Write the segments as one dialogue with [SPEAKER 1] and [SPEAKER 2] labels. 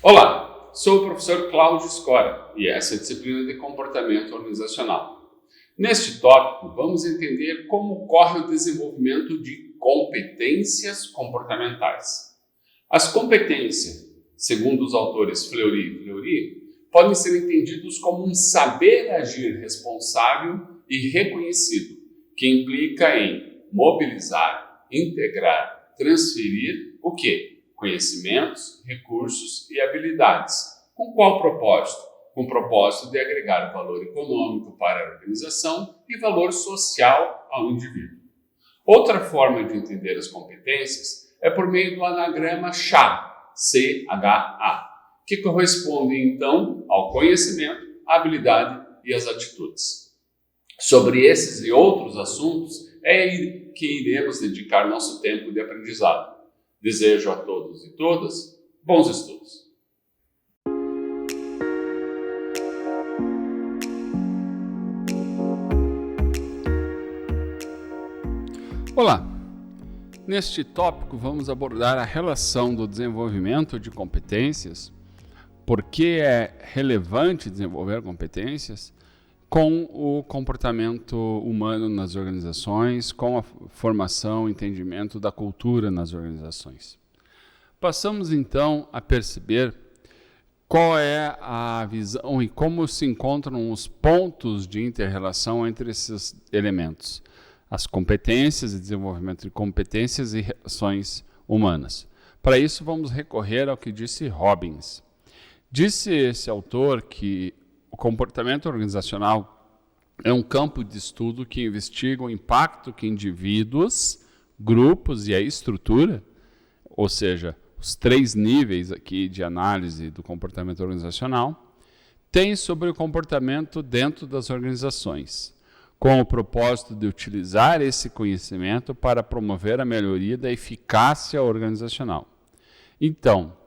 [SPEAKER 1] Olá, sou o professor Cláudio Scora e essa é a disciplina de comportamento organizacional. Neste tópico, vamos entender como ocorre o desenvolvimento de competências comportamentais. As competências, segundo os autores Fleury e Fleury, podem ser entendidos como um saber agir responsável e reconhecido, que implica em mobilizar, integrar, transferir o quê? Conhecimentos, recursos e habilidades. Com qual propósito? Com o propósito de agregar valor econômico para a organização e valor social ao indivíduo. Outra forma de entender as competências é por meio do anagrama CHA, C-H-A, que corresponde então ao conhecimento, à habilidade e às atitudes. Sobre esses e outros assuntos é aí que iremos dedicar nosso tempo de aprendizado. Desejo a todos e todas bons estudos.
[SPEAKER 2] Olá! Neste tópico vamos abordar a relação do desenvolvimento de competências, por que é relevante desenvolver competências, com o comportamento humano nas organizações, com a formação e entendimento da cultura nas organizações. Passamos então a perceber qual é a visão e como se encontram os pontos de inter-relação entre esses elementos, as competências e desenvolvimento de competências e relações humanas. Para isso vamos recorrer ao que disse Robbins. Disse esse autor que o comportamento organizacional é um campo de estudo que investiga o impacto que indivíduos, grupos e a estrutura, ou seja, os 3 níveis aqui de análise do comportamento organizacional, têm sobre o comportamento dentro das organizações, com o propósito de utilizar esse conhecimento para promover a melhoria da eficácia organizacional. Então,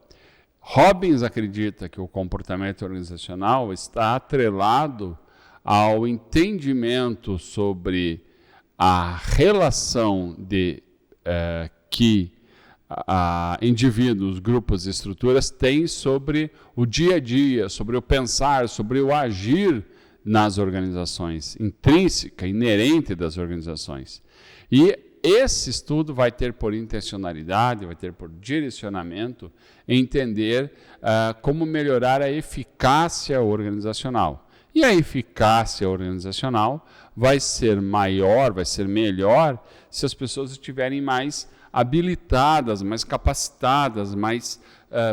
[SPEAKER 2] Robbins acredita que o comportamento organizacional está atrelado ao entendimento sobre a relação de que indivíduos, grupos e estruturas têm sobre o dia a dia, sobre o pensar, sobre o agir nas organizações, intrínseca, inerente das organizações. E esse estudo vai ter por intencionalidade, vai ter por direcionamento, entender como melhorar a eficácia organizacional. E a eficácia organizacional vai ser maior, vai ser melhor, se as pessoas estiverem mais habilitadas, mais capacitadas,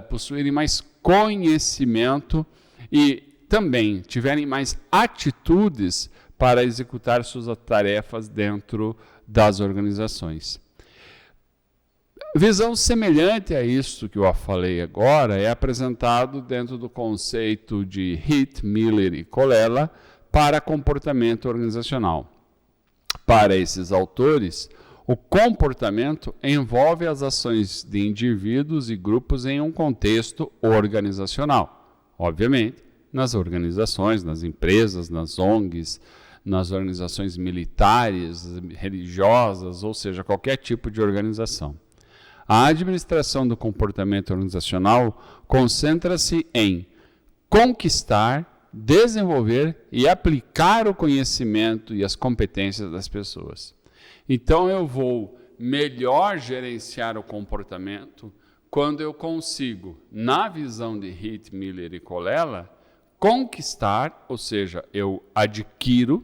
[SPEAKER 2] possuírem mais conhecimento e também tiverem mais atitudes para executar suas tarefas dentro das organizações. Visão semelhante a isso que eu falei agora é apresentado dentro do conceito de Heath, Miller e Colella para comportamento organizacional. Para esses autores, o comportamento envolve as ações de indivíduos e grupos em um contexto organizacional. Obviamente, nas organizações, nas empresas, nas ONGs, nas organizações militares, religiosas, ou seja, qualquer tipo de organização. A administração do comportamento organizacional concentra-se em conquistar, desenvolver e aplicar o conhecimento e as competências das pessoas. Então, eu vou melhor gerenciar o comportamento quando eu consigo, na visão de Heath, Miller e Colella, conquistar, ou seja, eu adquiro,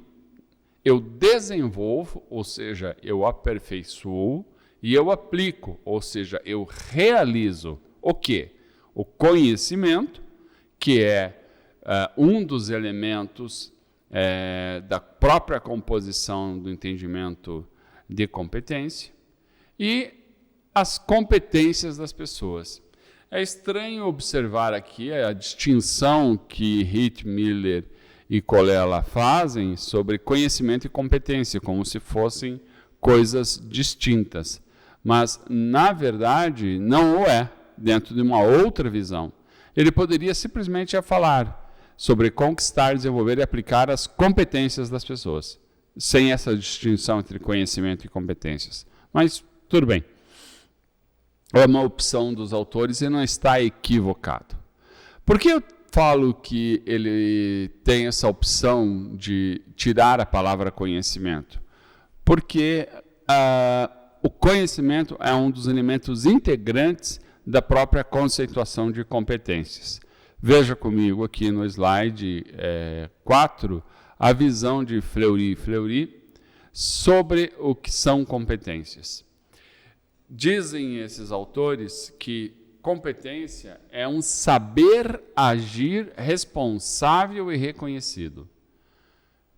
[SPEAKER 2] eu desenvolvo, ou seja, eu aperfeiçoo, e eu aplico, ou seja, eu realizo o quê? O conhecimento, que é um dos elementos da própria composição do entendimento de competência, e as competências das pessoas. É estranho observar aqui a distinção que Heath, Miller e Colella fazem sobre conhecimento e competência, como se fossem coisas distintas. Mas, na verdade, não o é, dentro de uma outra visão. Ele poderia simplesmente falar sobre conquistar, desenvolver e aplicar as competências das pessoas, sem essa distinção entre conhecimento e competências. Mas, tudo bem. É uma opção dos autores e não está equivocado. Por que eu falo que ele tem essa opção de tirar a palavra conhecimento? Porque o conhecimento é um dos elementos integrantes da própria conceituação de competências. Veja comigo aqui no slide 4 a visão de Fleury e Fleury sobre o que são competências. Dizem esses autores que competência é um saber agir responsável e reconhecido.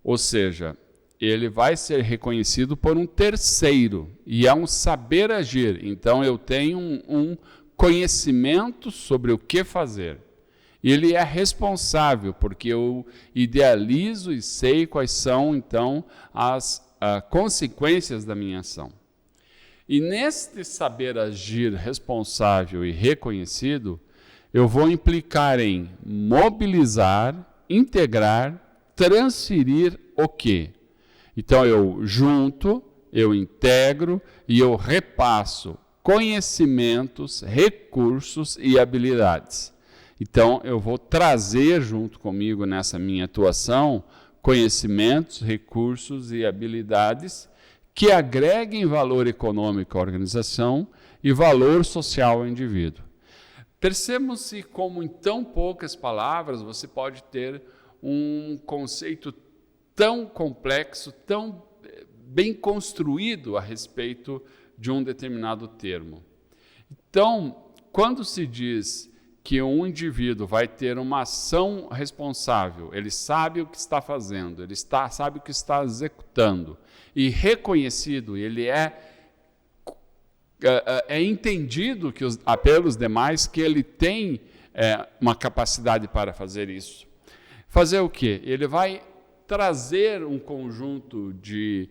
[SPEAKER 2] Ou seja, ele vai ser reconhecido por um terceiro, e é um saber agir. Então, eu tenho um conhecimento sobre o que fazer. Ele é responsável, porque eu idealizo e sei quais são, então, as consequências da minha ação. E neste saber agir responsável e reconhecido, eu vou implicar em mobilizar, integrar, transferir o quê? Então, eu junto, eu integro e eu repasso conhecimentos, recursos e habilidades. Então, eu vou trazer junto comigo nessa minha atuação conhecimentos, recursos e habilidades que agreguem valor econômico à organização e valor social ao indivíduo. Percebam-se como em tão poucas palavras você pode ter um conceito tão complexo, tão bem construído a respeito de um determinado termo. Então, quando se diz que um indivíduo vai ter uma ação responsável, ele sabe o que está fazendo, ele sabe o que está executando, e reconhecido, ele é entendido pelos demais que ele tem uma capacidade para fazer isso. Fazer o quê? Ele vai trazer um conjunto de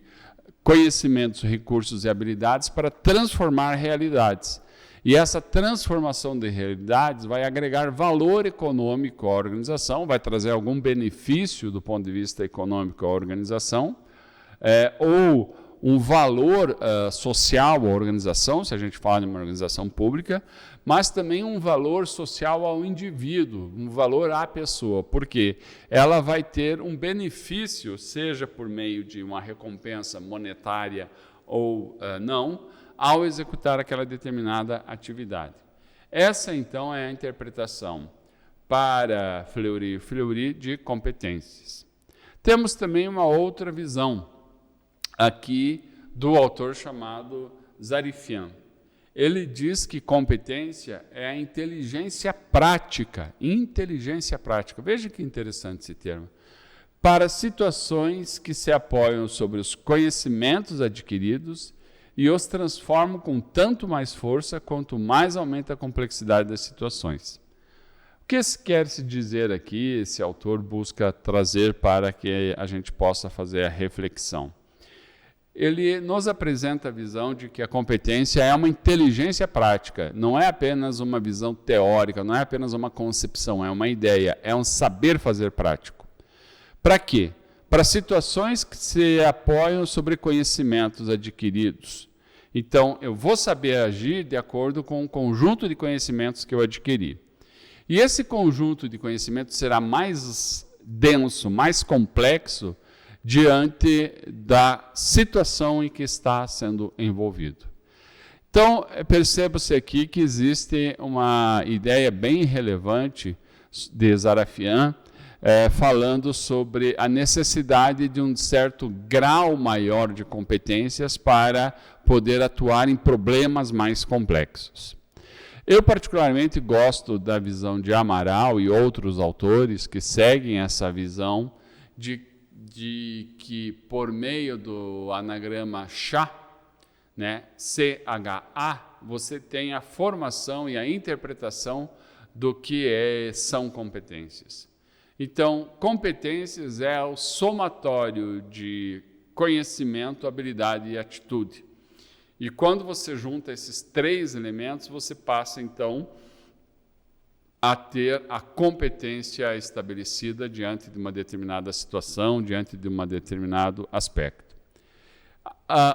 [SPEAKER 2] conhecimentos, recursos e habilidades para transformar realidades. E essa transformação de realidades vai agregar valor econômico à organização, vai trazer algum benefício do ponto de vista econômico à organização, ou um valor social à organização, se a gente fala de uma organização pública, mas também um valor social ao indivíduo, um valor à pessoa, porque ela vai ter um benefício, seja por meio de uma recompensa monetária ou não, ao executar aquela determinada atividade. Essa, então, é a interpretação para Fleury de competências. Temos também uma outra visão aqui do autor chamado Zarifian. Ele diz que competência é a inteligência prática. Inteligência prática. Veja que interessante esse termo. Para situações que se apoiam sobre os conhecimentos adquiridos e os transformam com tanto mais força quanto mais aumenta a complexidade das situações. O que quer se dizer aqui, esse autor busca trazer para que a gente possa fazer a reflexão? Ele nos apresenta a visão de que a competência é uma inteligência prática, não é apenas uma visão teórica, não é apenas uma concepção, é uma ideia, é um saber fazer prático. Para quê? Para situações que se apoiam sobre conhecimentos adquiridos. Então, eu vou saber agir de acordo com o conjunto de conhecimentos que eu adquiri. E esse conjunto de conhecimentos será mais denso, mais complexo, diante da situação em que está sendo envolvido. Então, perceba-se aqui que existe uma ideia bem relevante de Zarifian, falando sobre a necessidade de um certo grau maior de competências para poder atuar em problemas mais complexos. Eu particularmente gosto da visão de Amaral e outros autores que seguem essa visão de que por meio do anagrama CHA, né, C-H-A, você tem a formação e a interpretação do que são competências. Então, competências é o somatório de conhecimento, habilidade e atitude. E quando você junta esses três elementos, você passa, então, a ter a competência estabelecida diante de uma determinada situação, diante de um determinado aspecto.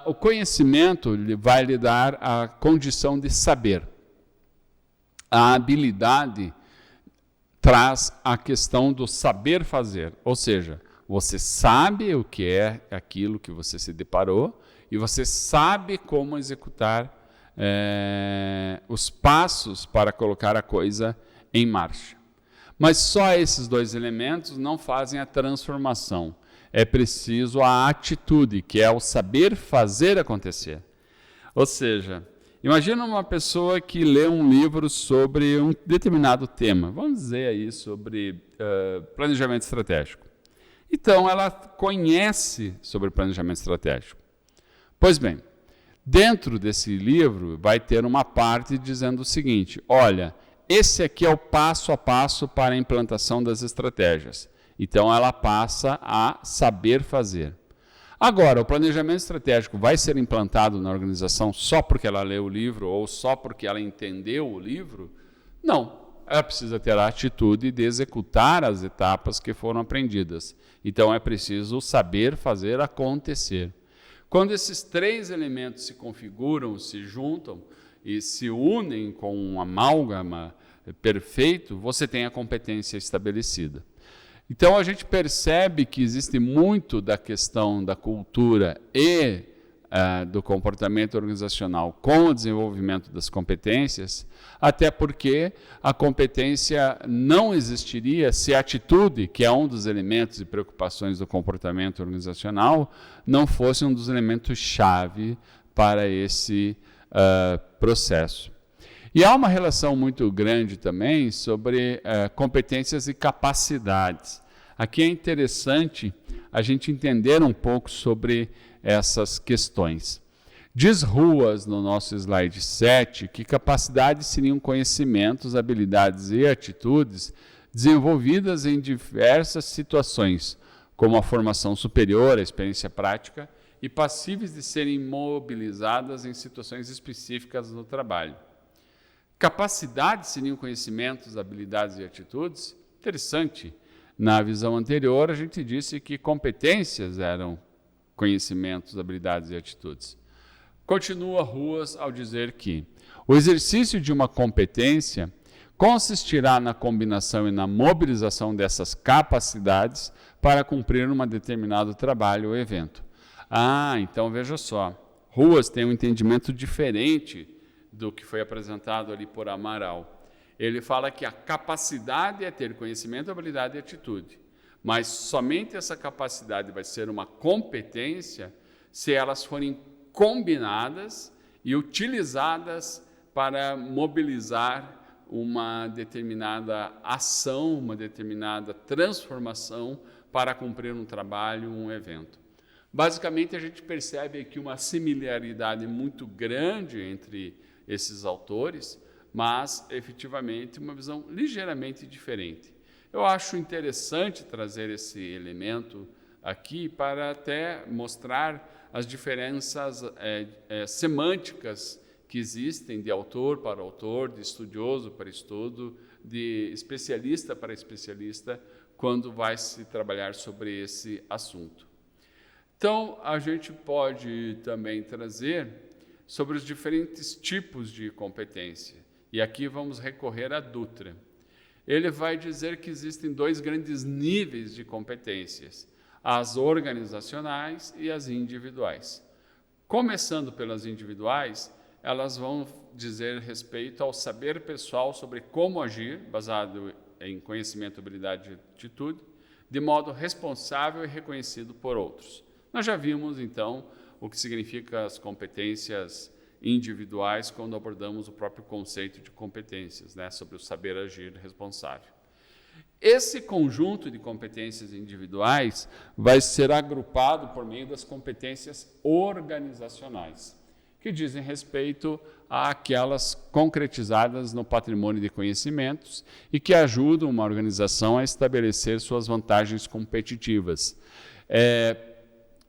[SPEAKER 2] O conhecimento vai lhe dar a condição de saber. A habilidade traz a questão do saber fazer, ou seja, você sabe o que é aquilo que você se deparou e você sabe como executar os passos para colocar a coisa em marcha. Mas só esses dois elementos não fazem a transformação. É preciso a atitude, que é o saber fazer acontecer. Ou seja, imagina uma pessoa que lê um livro sobre um determinado tema, vamos dizer aí sobre planejamento estratégico. Então, ela conhece sobre planejamento estratégico. Pois bem, dentro desse livro vai ter uma parte dizendo o seguinte: olha, esse aqui é o passo a passo para a implantação das estratégias. Então, ela passa a saber fazer. Agora, o planejamento estratégico vai ser implantado na organização só porque ela leu o livro ou só porque ela entendeu o livro? Não. Ela precisa ter a atitude de executar as etapas que foram aprendidas. Então, é preciso saber fazer acontecer. Quando esses três elementos se configuram, se juntam e se unem com um amálgama perfeito, você tem a competência estabelecida. Então, a gente percebe que existe muito da questão da cultura e do comportamento organizacional com o desenvolvimento das competências, até porque a competência não existiria se a atitude, que é um dos elementos e preocupações do comportamento organizacional, não fosse um dos elementos-chave para esse processo. E há uma relação muito grande também sobre competências e capacidades. Aqui é interessante a gente entender um pouco sobre essas questões. Diz Ruas, no nosso slide 7, que capacidades seriam conhecimentos, habilidades e atitudes desenvolvidas em diversas situações, como a formação superior, a experiência prática, e passíveis de serem mobilizadas em situações específicas no trabalho. Capacidades seriam conhecimentos, habilidades e atitudes? Interessante. Na visão anterior, a gente disse que competências eram conhecimentos, habilidades e atitudes. Continua Ruas ao dizer que o exercício de uma competência consistirá na combinação e na mobilização dessas capacidades para cumprir um determinado trabalho ou evento. Então veja só, Ruas tem um entendimento diferente do que foi apresentado ali por Amaral. Ele fala que a capacidade é ter conhecimento, habilidade e atitude. Mas somente essa capacidade vai ser uma competência se elas forem combinadas e utilizadas para mobilizar uma determinada ação, uma determinada transformação para cumprir um trabalho, um evento. Basicamente, a gente percebe aqui uma similaridade muito grande entre esses autores, mas, efetivamente, uma visão ligeiramente diferente. Eu acho interessante trazer esse elemento aqui para até mostrar as diferenças semânticas que existem de autor para autor, de estudioso para estudo, de especialista para especialista, quando vai se trabalhar sobre esse assunto. Então, a gente pode também trazer sobre os diferentes tipos de competência. E aqui vamos recorrer a Dutra. Ele vai dizer que existem dois grandes níveis de competências, as organizacionais e as individuais. Começando pelas individuais, elas vão dizer respeito ao saber pessoal sobre como agir, baseado em conhecimento, habilidade e atitude, de modo responsável e reconhecido por outros. Nós já vimos, então, o que significa as competências individuais quando abordamos o próprio conceito de competências, sobre o saber agir responsável. Esse conjunto de competências individuais vai ser agrupado por meio das competências organizacionais, que dizem respeito àquelas concretizadas no patrimônio de conhecimentos e que ajudam uma organização a estabelecer suas vantagens competitivas.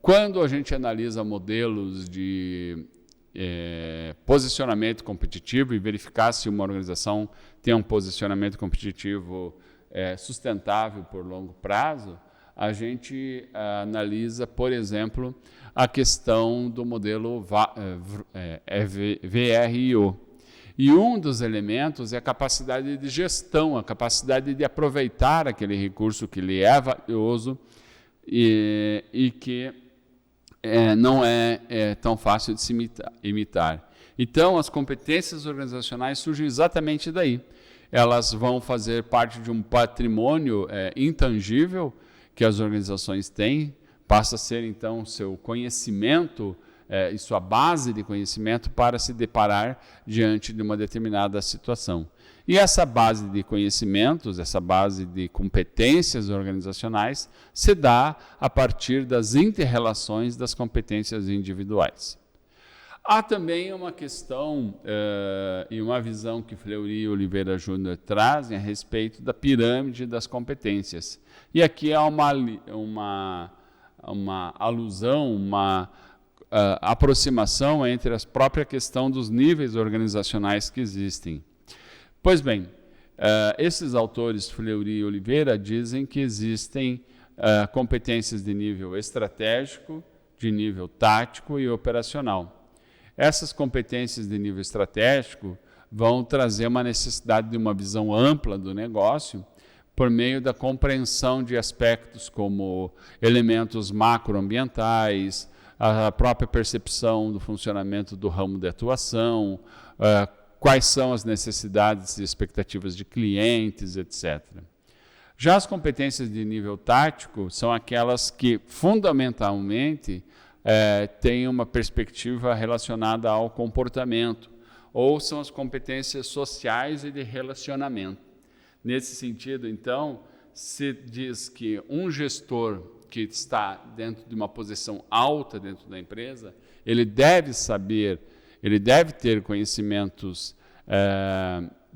[SPEAKER 2] Quando a gente analisa modelos de posicionamento competitivo e verificar se uma organização tem um posicionamento competitivo sustentável por longo prazo, a gente analisa, por exemplo, a questão do modelo VRIO. E um dos elementos é a capacidade de gestão, a capacidade de aproveitar aquele recurso que lhe é valioso e que não é tão fácil de se imitar. Então, as competências organizacionais surgem exatamente daí. Elas vão fazer parte de um patrimônio intangível que as organizações têm, passa a ser, então, seu conhecimento e sua base de conhecimento para se deparar diante de uma determinada situação. E essa base de conhecimentos, essa base de competências organizacionais, se dá a partir das inter-relações das competências individuais. Há também uma questão e uma visão que Fleury e Oliveira Júnior trazem a respeito da pirâmide das competências. E aqui há uma alusão, uma aproximação entre a própria questão dos níveis organizacionais que existem. Pois bem, esses autores, Fleury e Oliveira, dizem que existem competências de nível estratégico, de nível tático e operacional. Essas competências de nível estratégico vão trazer uma necessidade de uma visão ampla do negócio por meio da compreensão de aspectos como elementos macroambientais, a própria percepção do funcionamento do ramo de atuação, quais são as necessidades e expectativas de clientes, etc. Já as competências de nível tático são aquelas que, fundamentalmente, têm uma perspectiva relacionada ao comportamento, ou são as competências sociais e de relacionamento. Nesse sentido, então, se diz que um gestor que está dentro de uma posição alta dentro da empresa, ele deve saber, ele deve ter conhecimentos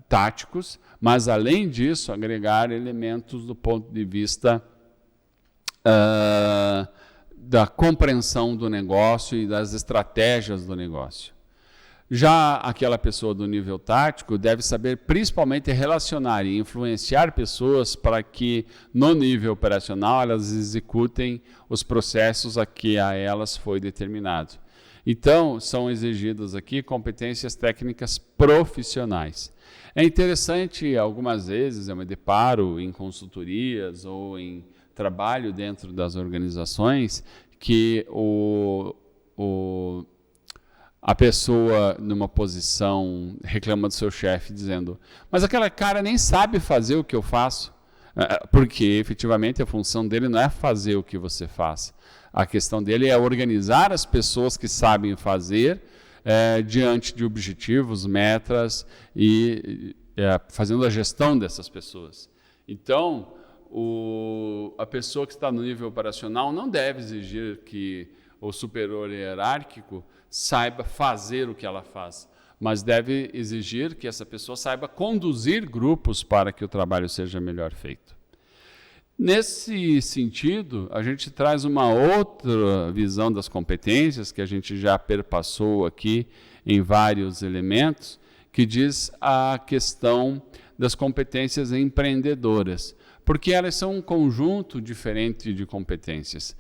[SPEAKER 2] táticos, mas, além disso, agregar elementos do ponto de vista da compreensão do negócio e das estratégias do negócio. Já aquela pessoa do nível tático deve saber principalmente relacionar e influenciar pessoas para que, no nível operacional, elas executem os processos a que a elas foi determinado. Então, são exigidas aqui competências técnicas profissionais. É interessante, algumas vezes, eu me deparo em consultorias ou em trabalho dentro das organizações que a pessoa numa posição reclama do seu chefe dizendo: mas aquele cara nem sabe fazer o que eu faço, porque efetivamente a função dele não é fazer o que você faz. A questão dele é organizar as pessoas que sabem fazer diante de objetivos, metas e fazendo a gestão dessas pessoas. Então, a pessoa que está no nível operacional não deve exigir que o superior hierárquico saiba fazer o que ela faz, mas deve exigir que essa pessoa saiba conduzir grupos para que o trabalho seja melhor feito. Nesse sentido, a gente traz uma outra visão das competências, que a gente já perpassou aqui em vários elementos, que diz a questão das competências empreendedoras, porque elas são um conjunto diferente de competências.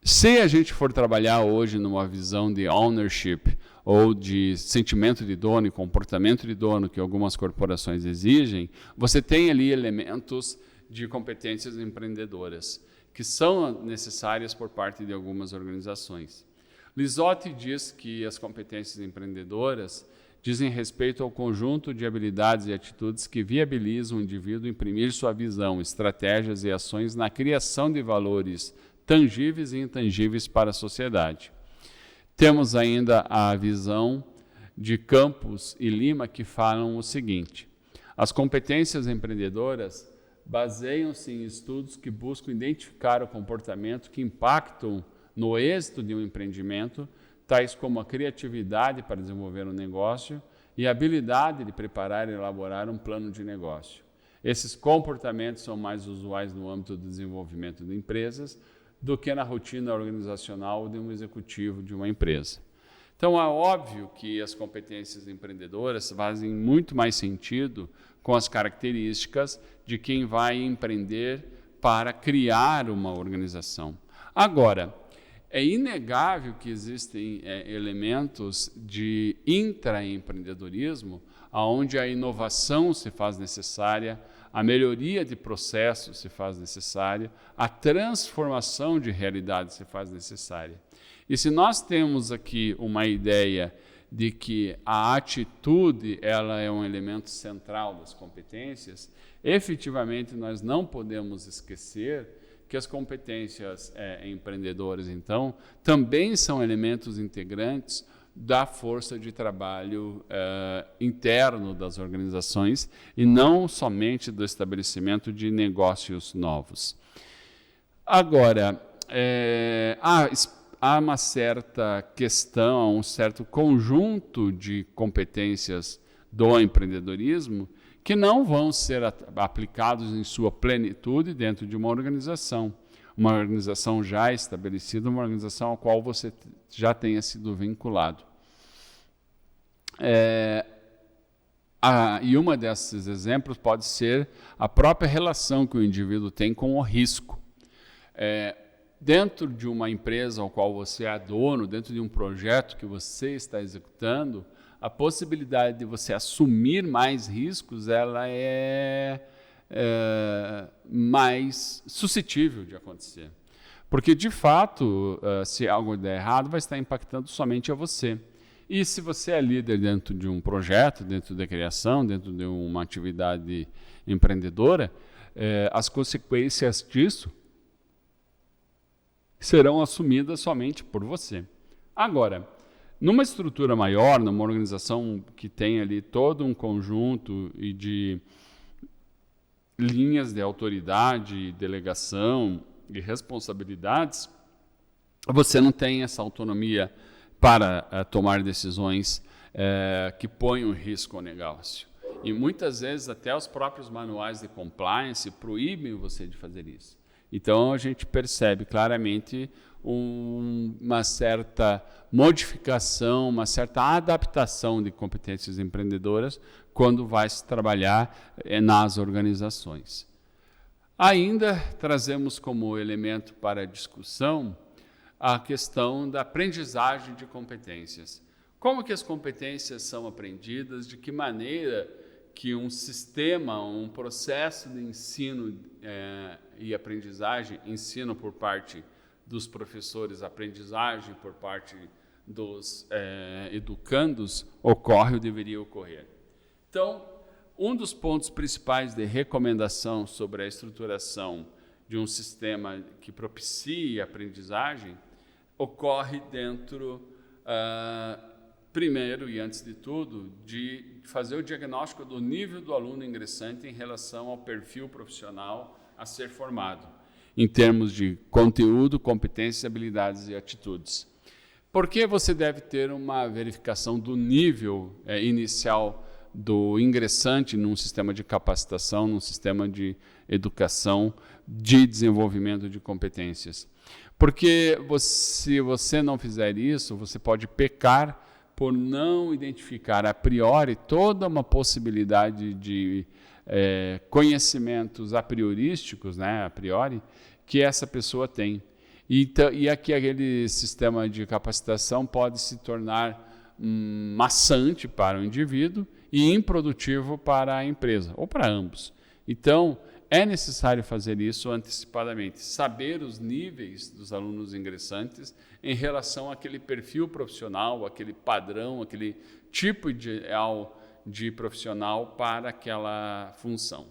[SPEAKER 2] Se a gente for trabalhar hoje numa visão de ownership ou de sentimento de dono e comportamento de dono que algumas corporações exigem, você tem ali elementos de competências empreendedoras que são necessárias por parte de algumas organizações. Lisotti diz que as competências empreendedoras dizem respeito ao conjunto de habilidades e atitudes que viabilizam o indivíduo imprimir sua visão, estratégias e ações na criação de valores tangíveis e intangíveis para a sociedade. Temos ainda a visão de Campos e Lima, que falam o seguinte: as competências empreendedoras baseiam-se em estudos que buscam identificar o comportamento que impactam no êxito de um empreendimento, tais como a criatividade para desenvolver um negócio e a habilidade de preparar e elaborar um plano de negócio. Esses comportamentos são mais usuais no âmbito do desenvolvimento de empresas do que na rotina organizacional de um executivo de uma empresa. Então, é óbvio que as competências empreendedoras fazem muito mais sentido com as características de quem vai empreender para criar uma organização. Agora, é inegável que existem elementos de intraempreendedorismo onde a inovação se faz necessária, a melhoria de processos se faz necessária, a transformação de realidade se faz necessária. E se nós temos aqui uma ideia de que a atitude ela é um elemento central das competências, efetivamente nós não podemos esquecer que as competências empreendedoras, então, também são elementos integrantes da força de trabalho interno das organizações e não somente do estabelecimento de negócios novos. Agora, há uma certa questão, um certo conjunto de competências do empreendedorismo que não vão ser aplicados em sua plenitude dentro de uma organização já estabelecida, uma organização à qual você já tenha sido vinculado. E uma desses exemplos pode ser a própria relação que o indivíduo tem com o risco. Dentro de uma empresa ao qual você é dono, dentro de um projeto que você está executando, a possibilidade de você assumir mais riscos ela é mais suscetível de acontecer. Porque, de fato, se algo der errado, vai estar impactando somente a você. E se você é líder dentro de um projeto, dentro da criação, dentro de uma atividade empreendedora, as consequências disso serão assumidas somente por você. Agora, numa estrutura maior, numa organização que tem ali todo um conjunto de linhas de autoridade, delegação e responsabilidades, você não tem essa autonomia para tomar decisões que ponham em risco o negócio. E muitas vezes até os próprios manuais de compliance proíbem você de fazer isso. Então, a gente percebe claramente uma certa modificação, uma certa adaptação de competências empreendedoras quando vai se trabalhar nas organizações. Ainda trazemos como elemento para a discussão a questão da aprendizagem de competências. Como que as competências são aprendidas, de que maneira que um sistema, um processo de ensino e aprendizagem, ensino por parte dos professores, aprendizagem por parte dos educandos, ocorre ou deveria ocorrer. Então, um dos pontos principais de recomendação sobre a estruturação de um sistema que propicie a aprendizagem ocorre dentro, primeiro e antes de tudo, de fazer o diagnóstico do nível do aluno ingressante em relação ao perfil profissional a ser formado, em termos de conteúdo, competências, habilidades e atitudes. Por que você deve ter uma verificação do nível inicial do ingressante num sistema de capacitação, num sistema de educação, de desenvolvimento de competências? Porque se você não fizer isso, você pode pecar por não identificar a priori toda uma possibilidade de conhecimentos a priorísticos, né, a priori, que essa pessoa tem. E aqui aquele sistema de capacitação pode se tornar maçante para o indivíduo e improdutivo para a empresa, ou para ambos. Então, é necessário fazer isso antecipadamente, saber os níveis dos alunos ingressantes em relação àquele perfil profissional, aquele padrão, aquele tipo ideal de profissional para aquela função.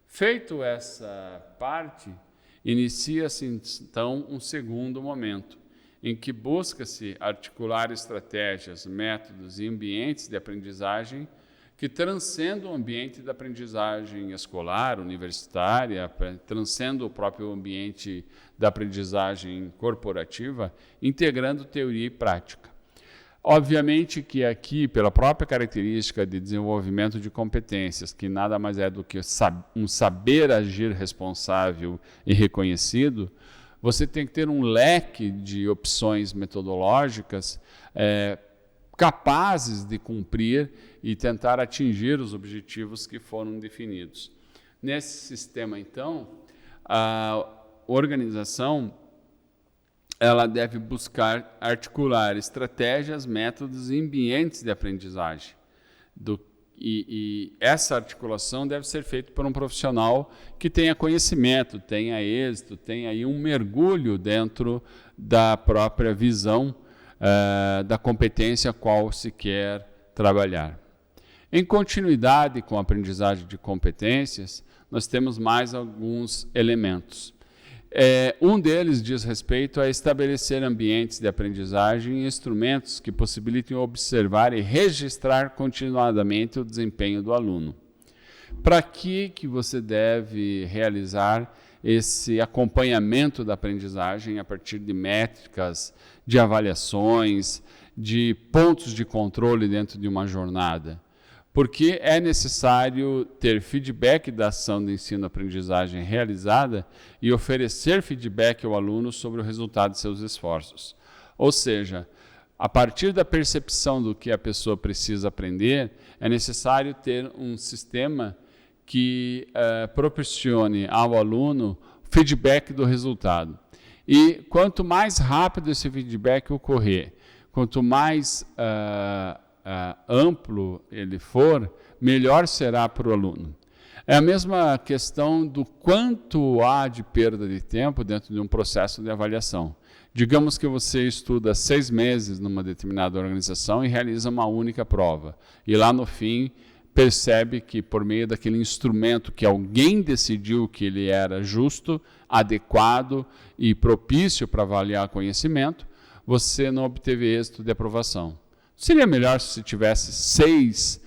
[SPEAKER 2] Feito essa parte, inicia-se então um segundo momento, em que busca-se articular estratégias, métodos e ambientes de aprendizagem que transcendam o ambiente da aprendizagem escolar, universitária, transcendam o próprio ambiente da aprendizagem corporativa, integrando teoria e prática. Obviamente que aqui, pela própria característica de desenvolvimento de competências, que nada mais é do que um saber agir responsável e reconhecido, você tem que ter um leque de opções metodológicas capazes de cumprir e tentar atingir os objetivos que foram definidos. Nesse sistema, então, a organização ela deve buscar articular estratégias, métodos e ambientes de aprendizagem, E essa articulação deve ser feita por um profissional que tenha conhecimento, tenha êxito, tenha aí um mergulho dentro da própria visão da competência a qual se quer trabalhar. Em continuidade com a aprendizagem de competências, nós temos mais alguns elementos. Um deles diz respeito a estabelecer ambientes de aprendizagem e instrumentos que possibilitem observar e registrar continuadamente o desempenho do aluno. Para que você deve realizar esse acompanhamento da aprendizagem a partir de métricas, de avaliações, de pontos de controle dentro de uma jornada? Porque é necessário ter feedback da ação de ensino-aprendizagem realizada e oferecer feedback ao aluno sobre o resultado de seus esforços. Ou seja, a partir da percepção do que a pessoa precisa aprender, é necessário ter um sistema que proporcione ao aluno feedback do resultado. E quanto mais rápido esse feedback ocorrer, quanto mais amplo ele for, melhor será para o aluno. É a mesma questão do quanto há de perda de tempo dentro de um processo de avaliação. Digamos que você estuda 6 meses numa determinada organização e realiza uma única prova. E lá no fim percebe que por meio daquele instrumento que alguém decidiu que ele era justo, adequado e propício para avaliar conhecimento, você não obteve êxito de aprovação. Seria melhor se tivesse 6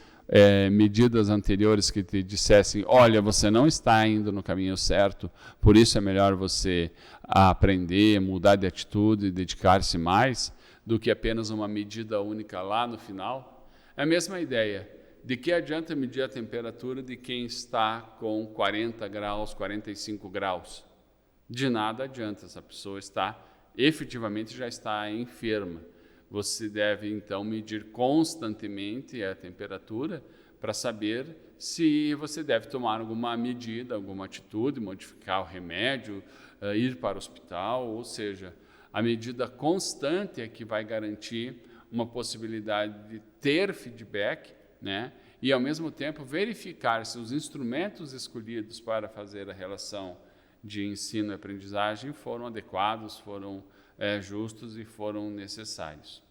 [SPEAKER 2] medidas anteriores que te dissessem: olha, você não está indo no caminho certo, por isso é melhor você aprender, mudar de atitude e dedicar-se mais, do que apenas uma medida única lá no final? É a mesma ideia. De que adianta medir a temperatura de quem está com 40 graus, 45 graus? De nada adianta, essa pessoa efetivamente já está enferma. Você deve, então, medir constantemente a temperatura para saber se você deve tomar alguma medida, alguma atitude, modificar o remédio, ir para o hospital, ou seja, a medida constante é que vai garantir uma possibilidade de ter feedback, né? E, ao mesmo tempo, verificar se os instrumentos escolhidos para fazer a relação de ensino e aprendizagem foram adequados, foram justos e foram necessários.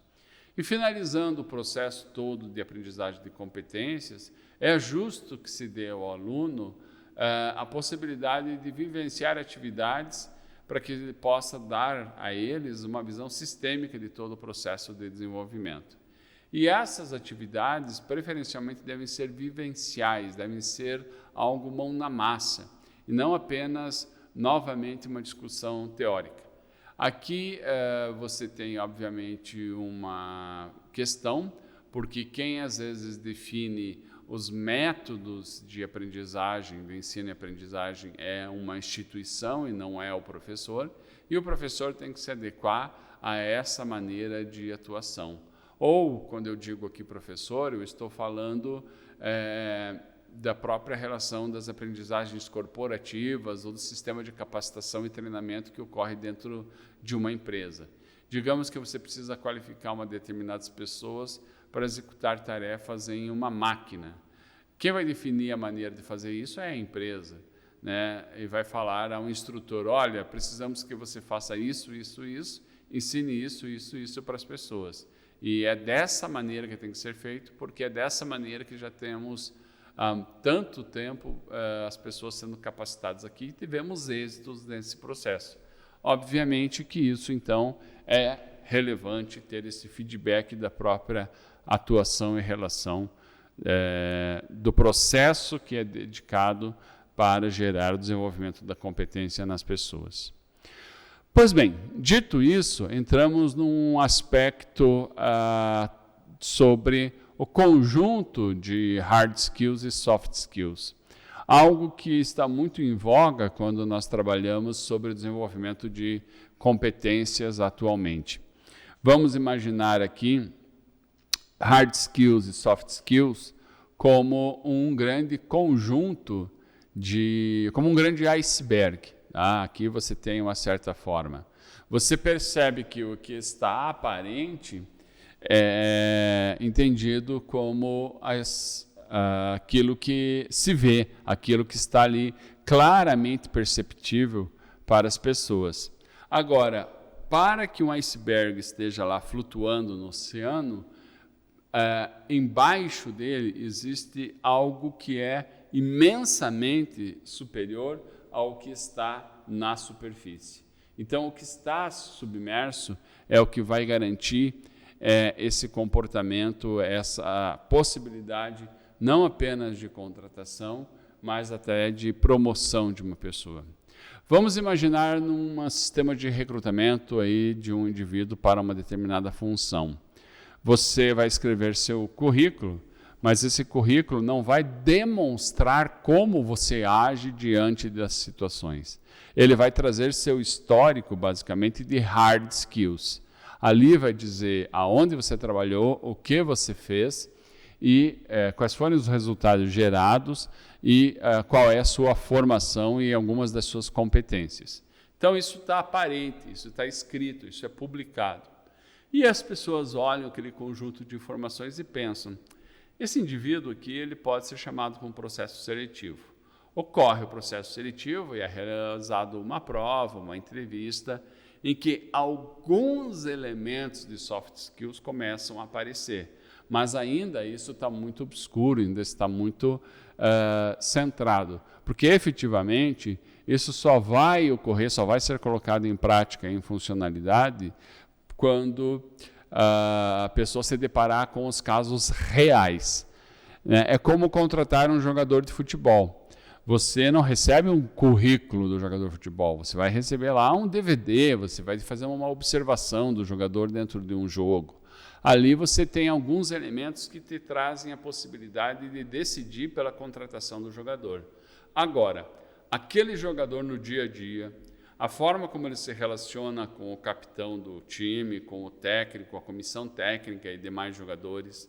[SPEAKER 2] E finalizando o processo todo de aprendizagem de competências, é justo que se dê ao aluno a possibilidade de vivenciar atividades para que ele possa dar a eles uma visão sistêmica de todo o processo de desenvolvimento. E essas atividades, preferencialmente, devem ser vivenciais, devem ser algo mão na massa, e não apenas, novamente, uma discussão teórica. Aqui você tem, obviamente, uma questão, porque quem às vezes define os métodos de aprendizagem, do ensino e aprendizagem, é uma instituição e não é o professor, e o professor tem que se adequar a essa maneira de atuação. Ou, quando eu digo aqui professor, eu estou falando da própria relação das aprendizagens corporativas ou do sistema de capacitação e treinamento que ocorre dentro de uma empresa. Digamos que você precisa qualificar determinadas pessoas para executar tarefas em uma máquina. Quem vai definir a maneira de fazer isso é a empresa, né? E vai falar a um instrutor: olha, precisamos que você faça isso, isso, isso, ensine isso, isso, isso para as pessoas. E é dessa maneira que tem que ser feito, porque é dessa maneira que já temos tanto tempo as pessoas sendo capacitadas aqui e tivemos êxitos nesse processo. Obviamente que isso, então, é relevante ter esse feedback da própria atuação e relação do processo que é dedicado para gerar o desenvolvimento da competência nas pessoas. Pois bem, dito isso, entramos num aspecto sobre o conjunto de hard skills e soft skills. Algo que está muito em voga quando nós trabalhamos sobre o desenvolvimento de competências atualmente. Vamos imaginar aqui hard skills e soft skills como um grande conjunto como um grande iceberg. Aqui você tem uma certa forma. Você percebe que o que está aparente é entendido como aquilo que se vê, aquilo que está ali claramente perceptível para as pessoas. Agora, para que um iceberg esteja lá flutuando no oceano, embaixo dele existe algo que é imensamente superior ao que está na superfície. Então, o que está submerso é o que vai garantir esse comportamento, essa possibilidade não apenas de contratação, mas até de promoção de uma pessoa. Vamos imaginar num sistema de recrutamento aí de um indivíduo para uma determinada função. Você vai escrever seu currículo, mas esse currículo não vai demonstrar como você age diante das situações. Ele vai trazer seu histórico, basicamente, de hard skills. Ali vai dizer aonde você trabalhou, o que você fez e quais foram os resultados gerados e qual é a sua formação e algumas das suas competências. Então, isso está aparente, isso está escrito, isso é publicado. E as pessoas olham aquele conjunto de informações e pensam, esse indivíduo aqui ele pode ser chamado para um processo seletivo. Ocorre o processo seletivo e é realizada uma prova, uma entrevista, em que alguns elementos de soft skills começam a aparecer. Mas ainda isso está muito obscuro, ainda está muito centrado. Porque efetivamente isso só vai ocorrer, só vai ser colocado em prática, em funcionalidade, quando a pessoa se deparar com os casos reais. É como contratar um jogador de futebol. Você não recebe um currículo do jogador de futebol, você vai receber lá um DVD, você vai fazer uma observação do jogador dentro de um jogo. Ali você tem alguns elementos que te trazem a possibilidade de decidir pela contratação do jogador. Agora, aquele jogador no dia a dia, a forma como ele se relaciona com o capitão do time, com o técnico, a comissão técnica e demais jogadores,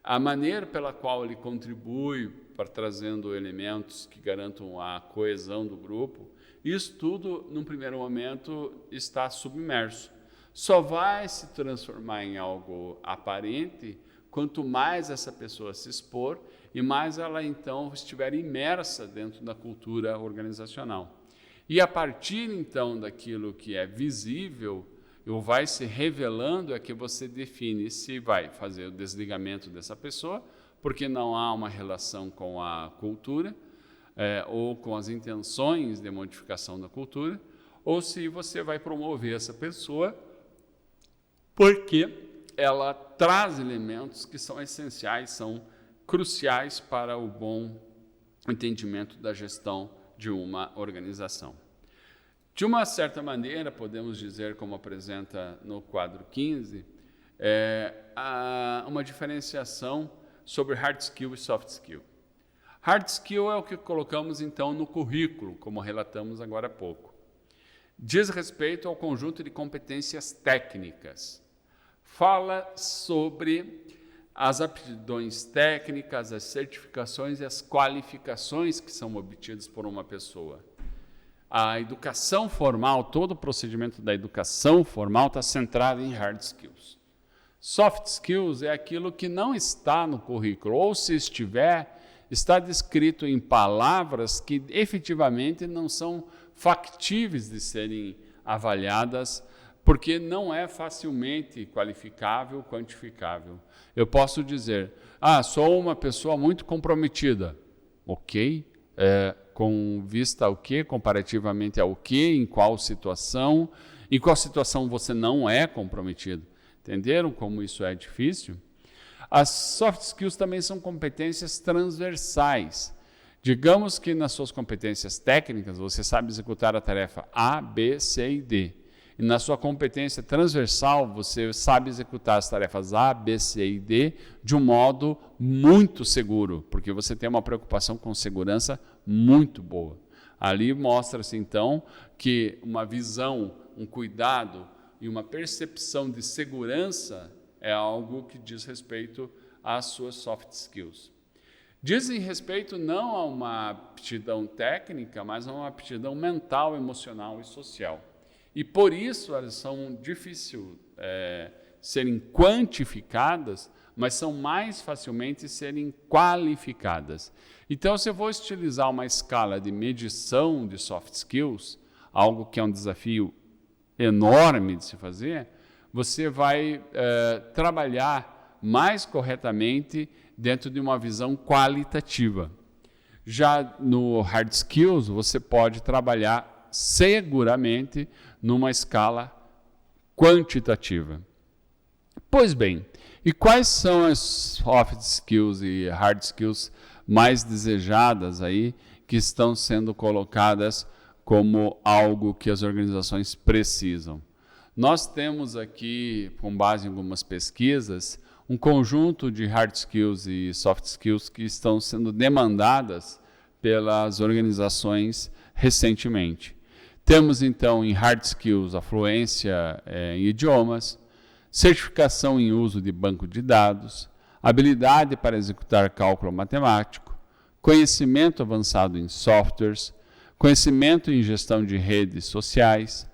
[SPEAKER 2] a maneira pela qual ele contribui para trazendo elementos que garantam a coesão do grupo, isso tudo, num primeiro momento, está submerso. Só vai se transformar em algo aparente quanto mais essa pessoa se expor e mais ela, então, estiver imersa dentro da cultura organizacional. E a partir, então, daquilo que é visível, ou vai se revelando, é que você define se vai fazer o desligamento dessa pessoa, porque não há uma relação com a cultura, ou com as intenções de modificação da cultura, ou se você vai promover essa pessoa, porque ela traz elementos que são essenciais, são cruciais para o bom entendimento da gestão de uma organização. De uma certa maneira, podemos dizer, como apresenta no quadro 15, uma diferenciação sobre hard skill e soft skill. Hard skill é o que colocamos, então, no currículo, como relatamos agora há pouco. Diz respeito ao conjunto de competências técnicas. Fala sobre as aptidões técnicas, as certificações e as qualificações que são obtidas por uma pessoa. A educação formal, todo o procedimento da educação formal está centrado em hard skills. Soft skills é aquilo que não está no currículo, ou se estiver, está descrito em palavras que efetivamente não são factíveis de serem avaliadas, porque não é facilmente qualificável, quantificável. Eu posso dizer, sou uma pessoa muito comprometida. Ok, com vista ao quê? Comparativamente ao quê? Em qual situação? Em qual situação você não é comprometido? Entenderam como isso é difícil? As soft skills também são competências transversais. Digamos que nas suas competências técnicas você sabe executar a tarefa A, B, C e D. E na sua competência transversal você sabe executar as tarefas A, B, C e D de um modo muito seguro, porque você tem uma preocupação com segurança muito boa. Ali mostra-se então que uma visão, um cuidado e uma percepção de segurança é algo que diz respeito às suas soft skills. Dizem respeito não a uma aptidão técnica, mas a uma aptidão mental, emocional e social. E por isso elas são difíceis serem quantificadas, mas são mais facilmente serem qualificadas. Então, se eu vou utilizar uma escala de medição de soft skills, algo que é um desafio enorme de se fazer, você vai trabalhar mais corretamente dentro de uma visão qualitativa. Já no hard skills, você pode trabalhar seguramente numa escala quantitativa. Pois bem, e quais são as soft skills e hard skills mais desejadas aí que estão sendo colocadas como algo que as organizações precisam? Nós temos aqui, com base em algumas pesquisas, um conjunto de hard skills e soft skills que estão sendo demandadas pelas organizações recentemente. Temos então em hard skills a fluência em idiomas, certificação em uso de banco de dados, habilidade para executar cálculo matemático, conhecimento avançado em softwares, conhecimento em gestão de redes sociais,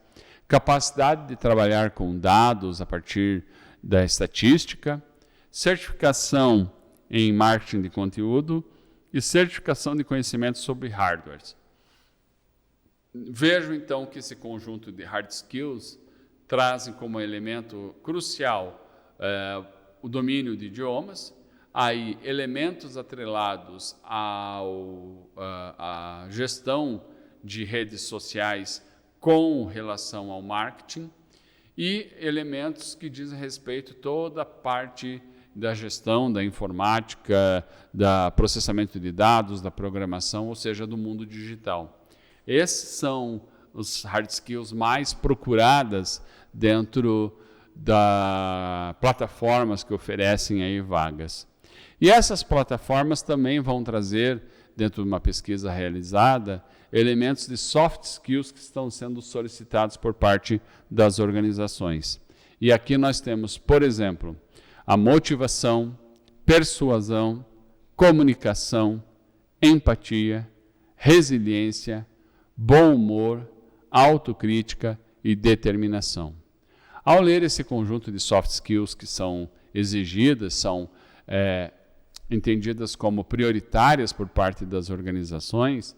[SPEAKER 2] capacidade de trabalhar com dados a partir da estatística, certificação em marketing de conteúdo e certificação de conhecimento sobre hardwares. Vejo então que esse conjunto de hard skills trazem como elemento crucial o domínio de idiomas, aí elementos atrelados à gestão de redes sociais com relação ao marketing e elementos que dizem respeito a toda a parte da gestão, da informática, da processamento de dados, da programação, ou seja, do mundo digital. Esses são os hard skills mais procuradas dentro das plataformas que oferecem aí vagas. E essas plataformas também vão trazer, dentro de uma pesquisa realizada, elementos de soft skills que estão sendo solicitados por parte das organizações. E aqui nós temos, por exemplo, a motivação, persuasão, comunicação, empatia, resiliência, bom humor, autocrítica e determinação. Ao ler esse conjunto de soft skills que são exigidas, são entendidas como prioritárias por parte das organizações,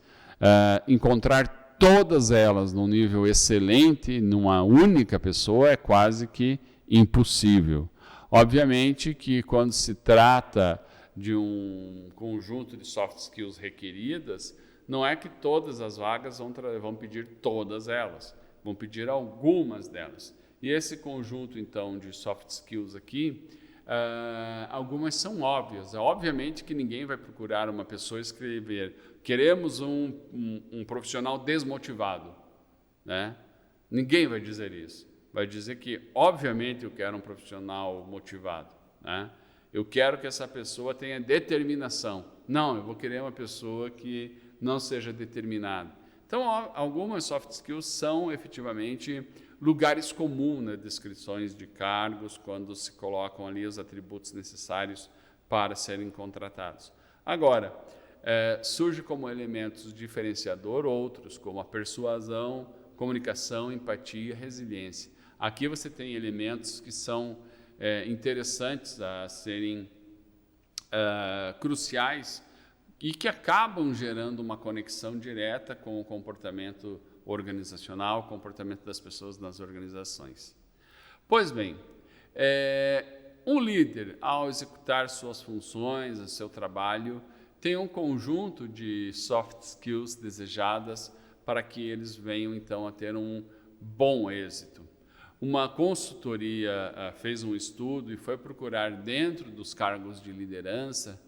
[SPEAKER 2] encontrar todas elas num nível excelente, numa única pessoa, é quase que impossível. Obviamente que quando se trata de um conjunto de soft skills requeridas, não é que todas as vagas vão pedir todas elas, vão pedir algumas delas. E esse conjunto, então, de soft skills aqui, algumas são óbvias. Obviamente que ninguém vai procurar uma pessoa escrever queremos um profissional desmotivado, né? Ninguém vai dizer isso. Vai dizer que, obviamente, eu quero um profissional motivado, né? Eu quero que essa pessoa tenha determinação. Não, eu vou querer uma pessoa que não seja determinada. Então, algumas soft skills são efetivamente lugares comuns nas descrições de cargos, quando se colocam ali os atributos necessários para serem contratados. Agora, surge como elementos diferenciador outros, como a persuasão, comunicação, empatia, resiliência. Aqui você tem elementos que são interessantes a serem cruciais e que acabam gerando uma conexão direta com o comportamento organizacional, o comportamento das pessoas nas organizações. Pois bem, um líder, ao executar suas funções, o seu trabalho, tem um conjunto de soft skills desejadas para que eles venham, então, a ter um bom êxito. Uma consultoria fez um estudo e foi procurar dentro dos cargos de liderança,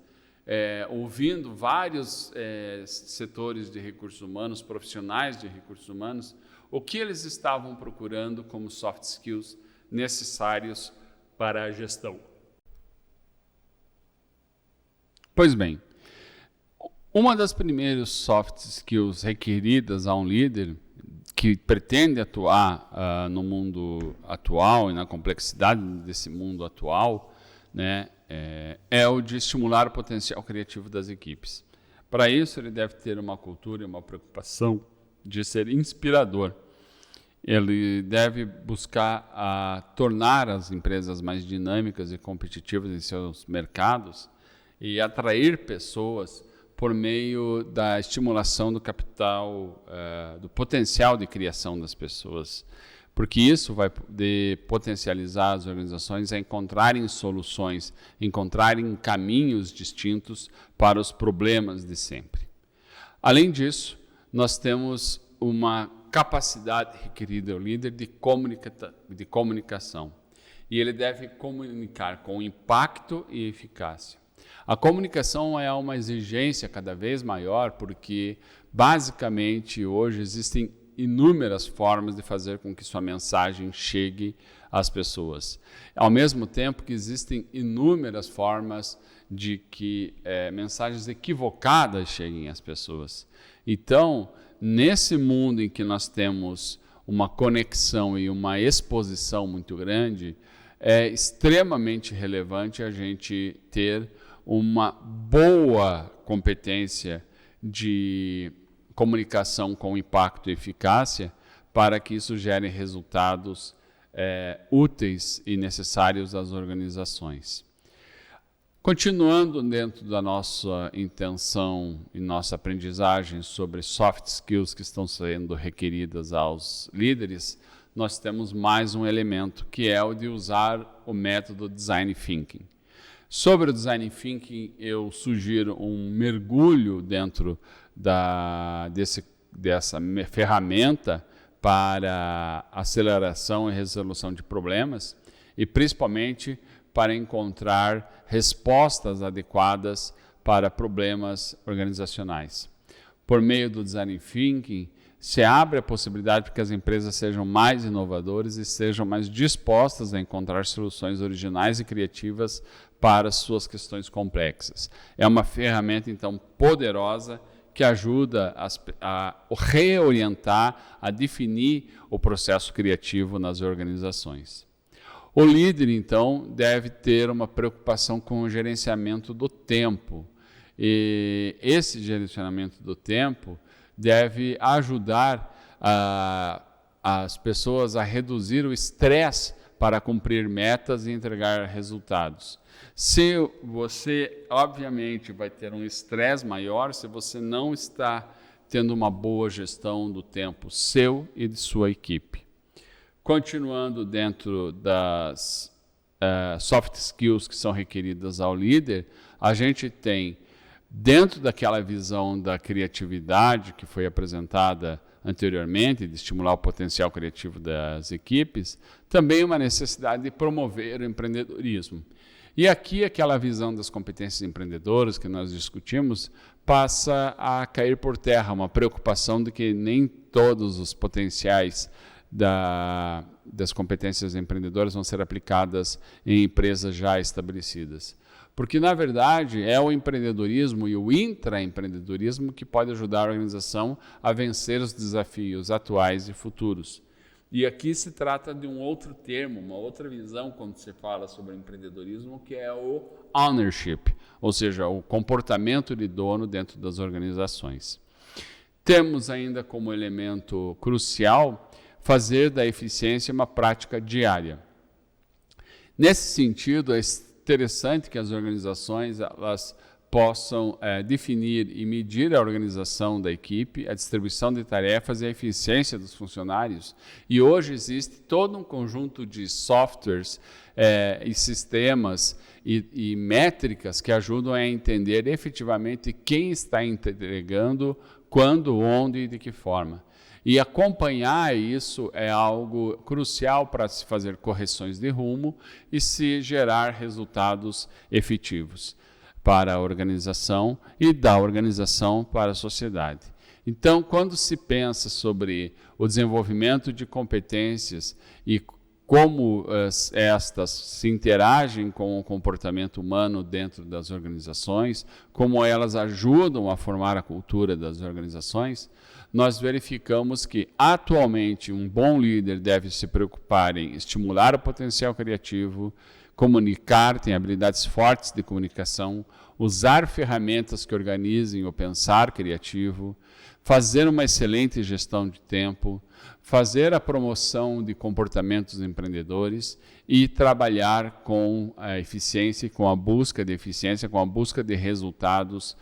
[SPEAKER 2] ouvindo vários setores de recursos humanos, profissionais de recursos humanos, o que eles estavam procurando como soft skills necessários para a gestão. Pois bem, uma das primeiras soft skills requeridas a um líder que pretende atuar no mundo atual e na complexidade desse mundo atual, né, é o de estimular o potencial criativo das equipes. Para isso, ele deve ter uma cultura e uma preocupação de ser inspirador. Ele deve buscar tornar as empresas mais dinâmicas e competitivas em seus mercados e atrair pessoas por meio da estimulação do capital, do potencial de criação das pessoas, porque isso vai poder potencializar as organizações a encontrarem soluções, encontrarem caminhos distintos para os problemas de sempre. Além disso, nós temos uma capacidade requerida ao líder de comunicação. E ele deve comunicar com impacto e eficácia. A comunicação é uma exigência cada vez maior porque, basicamente, hoje existem inúmeras formas de fazer com que sua mensagem chegue às pessoas. Ao mesmo tempo que existem inúmeras formas de que mensagens equivocadas cheguem às pessoas. Então, nesse mundo em que nós temos uma conexão e uma exposição muito grande, é extremamente relevante a gente ter uma boa competência de comunicação com impacto e eficácia para que isso gere resultados úteis e necessários às organizações. Continuando dentro da nossa intenção e nossa aprendizagem sobre soft skills que estão sendo requeridas aos líderes, nós temos mais um elemento, que é o de usar o método Design Thinking. Sobre o Design Thinking, eu sugiro um mergulho dentro dessa ferramenta para aceleração e resolução de problemas e, principalmente, para encontrar respostas adequadas para problemas organizacionais. Por meio do Design Thinking, se abre a possibilidade para que as empresas sejam mais inovadoras e sejam mais dispostas a encontrar soluções originais e criativas para suas questões complexas. É uma ferramenta, então, poderosa que ajuda a reorientar, a definir o processo criativo nas organizações. O líder, então, deve ter uma preocupação com o gerenciamento do tempo. E esse gerenciamento do tempo deve ajudar as pessoas a reduzir o estresse para cumprir metas e entregar resultados. Se você, obviamente, vai ter um estresse maior se você não está tendo uma boa gestão do tempo seu e de sua equipe. Continuando dentro das soft skills que são requeridas ao líder, a gente tem, dentro daquela visão da criatividade que foi apresentada anteriormente, de estimular o potencial criativo das equipes, também uma necessidade de promover o empreendedorismo. E aqui aquela visão das competências empreendedoras que nós discutimos passa a cair por terra, uma preocupação de que nem todos os potenciais das competências empreendedoras vão ser aplicadas em empresas já estabelecidas. Porque, na verdade, é o empreendedorismo e o intraempreendedorismo que pode ajudar a organização a vencer os desafios atuais e futuros. E aqui se trata de um outro termo, uma outra visão quando se fala sobre empreendedorismo, que é o ownership, ou seja, o comportamento de dono dentro das organizações. Temos ainda como elemento crucial fazer da eficiência uma prática diária. Nesse sentido, é interessante que as organizações elas possam definir e medir a organização da equipe, a distribuição de tarefas e a eficiência dos funcionários. E hoje existe todo um conjunto de softwares e sistemas e métricas que ajudam a entender efetivamente quem está entregando, quando, onde e de que forma. E acompanhar isso é algo crucial para se fazer correções de rumo e se gerar resultados efetivos para a organização e da organização para a sociedade. Então, quando se pensa sobre o desenvolvimento de competências e como estas se interagem com o comportamento humano dentro das organizações, como elas ajudam a formar a cultura das organizações, nós verificamos que, atualmente, um bom líder deve se preocupar em estimular o potencial criativo, comunicar, tem habilidades fortes de comunicação, usar ferramentas que organizem o pensar criativo, fazer uma excelente gestão de tempo, fazer a promoção de comportamentos empreendedores e trabalhar com a eficiência, com a busca de eficiência, com a busca de resultados,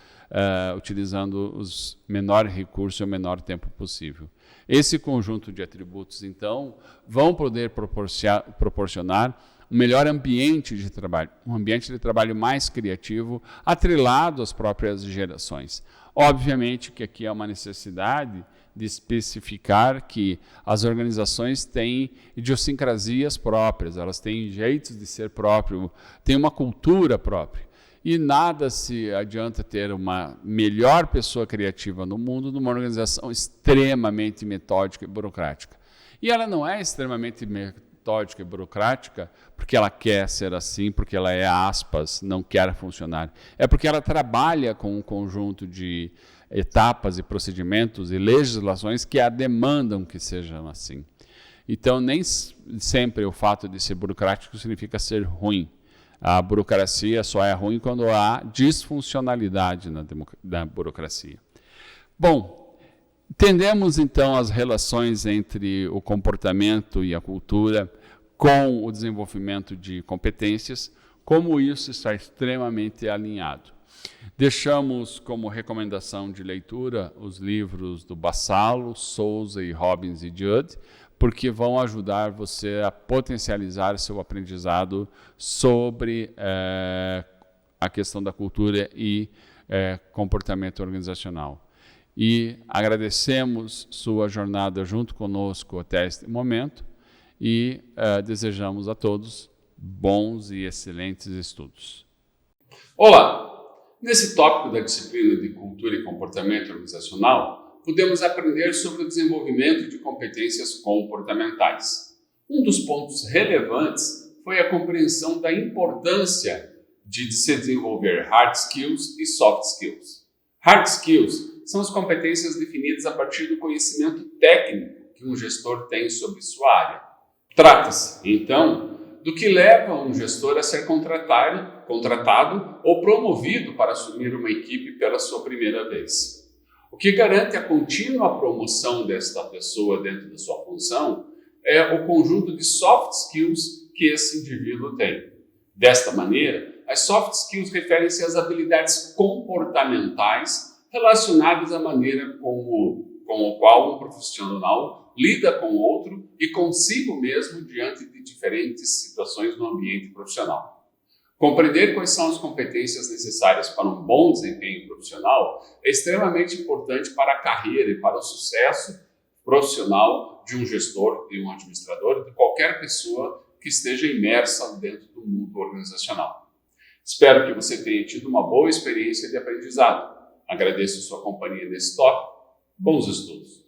[SPEAKER 2] utilizando os menores recursos e o menor tempo possível. Esse conjunto de atributos, então, vão poder proporcionar um melhor ambiente de trabalho, um ambiente de trabalho mais criativo, atrelado às próprias gerações. Obviamente que aqui há uma necessidade de especificar que as organizações têm idiosincrasias próprias, elas têm jeitos de ser próprio, têm uma cultura própria. E nada se adianta ter uma melhor pessoa criativa no mundo numa organização extremamente metódica e burocrática. E ela não é extremamente metódica e burocrática porque ela quer ser assim, porque ela é, aspas, não quer funcionar. É porque ela trabalha com um conjunto de etapas e procedimentos e legislações que a demandam que sejam assim. Então, nem sempre o fato de ser burocrático significa ser ruim. A burocracia só é ruim quando há disfuncionalidade na burocracia. Bom, entendemos então as relações entre o comportamento e a cultura com o desenvolvimento de competências, como isso está extremamente alinhado. Deixamos como recomendação de leitura os livros do Bassalo, Souza e Robbins e Judd, porque vão ajudar você a potencializar seu aprendizado sobre a questão da cultura e comportamento organizacional. E agradecemos sua jornada junto conosco até este momento e desejamos a todos bons e excelentes estudos.
[SPEAKER 1] Olá! Nesse tópico da disciplina de Cultura e Comportamento Organizacional, podemos aprender sobre o desenvolvimento de competências comportamentais. Um dos pontos relevantes foi a compreensão da importância de se desenvolver hard skills e soft skills. Hard skills são as competências definidas a partir do conhecimento técnico que um gestor tem sobre sua área. Trata-se, então, do que leva um gestor a ser contratado ou promovido para assumir uma equipe pela sua primeira vez. O que garante a contínua promoção desta pessoa dentro da sua função é o conjunto de soft skills que esse indivíduo tem. Desta maneira, as soft skills referem-se às habilidades comportamentais relacionadas à maneira com o qual um profissional lida com o outro e consigo mesmo diante de diferentes situações no ambiente profissional. Compreender quais são as competências necessárias para um bom desempenho profissional é extremamente importante para a carreira e para o sucesso profissional de um gestor, de um administrador, de qualquer pessoa que esteja imersa dentro do mundo organizacional. Espero que você tenha tido uma boa experiência de aprendizado. Agradeço sua companhia nesse tópico. Bons estudos!